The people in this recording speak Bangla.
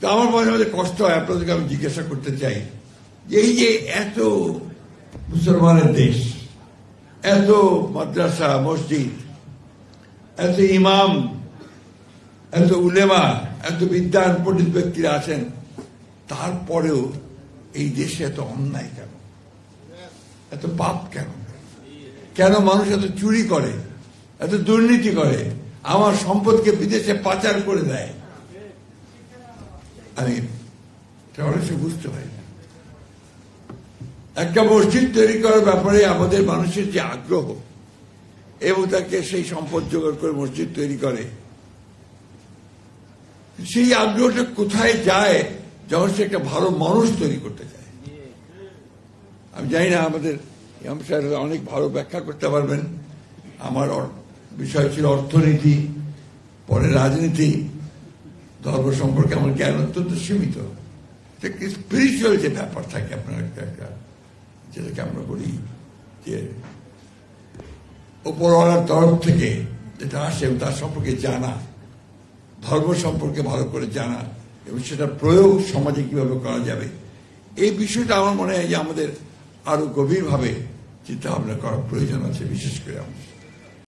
তো আমার মাঝে মাঝে কষ্ট হয়, আপনাদেরকে আমি জিজ্ঞাসা করতে চাই যে এই যে এত মুসলমানের দেশ, এত মাদ্রাসা মসজিদ, এত ইমাম, এত উলেমা, এত বিদ্বান পণ্ডিত ব্যক্তিরা আছেন, তারপরেও এই দেশে এত অন্যায় কেন, এত পাপ কেন? কেন মানুষ এত চুরি করে, এত দুর্নীতি করে, আমার সম্পদকে বিদেশে পাচার করে দেয়? আমি অনেক বুঝতে পারি না। একটা মসজিদ তৈরি করার ব্যাপারে আমাদের মানুষের যে আগ্রহ এবং তাকে সেই সম্পদ জোগাড় করে মসজিদ তৈরি করে, সেই আগ্রহটা কোথায় যায় যখন সে একটা ভালো মানুষ তৈরি করতে চায়? আমি জানি না, আমাদের ইমাম সাহেব অনেক ভালো ব্যাখ্যা করতে পারবেন। আমার বিষয় ছিল অর্থনীতি, পরে রাজনীতি, ধর্ম সম্পর্কে আমার জ্ঞান অত্যন্ত সীমিত। স্পিরিচুয়াল যে ব্যাপার থাকে আপনার একটা, যেটাকে আমরা বলি যে উপরওয়ালার তরফ থেকে যেটা আসে তার সম্পর্কে জানা, ধর্ম সম্পর্কে ভালো করে জানা এবং সেটা প্রয়োগ সমাজে কিভাবে করা যাবে, এই বিষয়টা আমার মনে হয় যে আমাদের আরো গভীরভাবে চিন্তা ভাবনা করার প্রয়োজন আছে, বিশেষ করে আমাদের।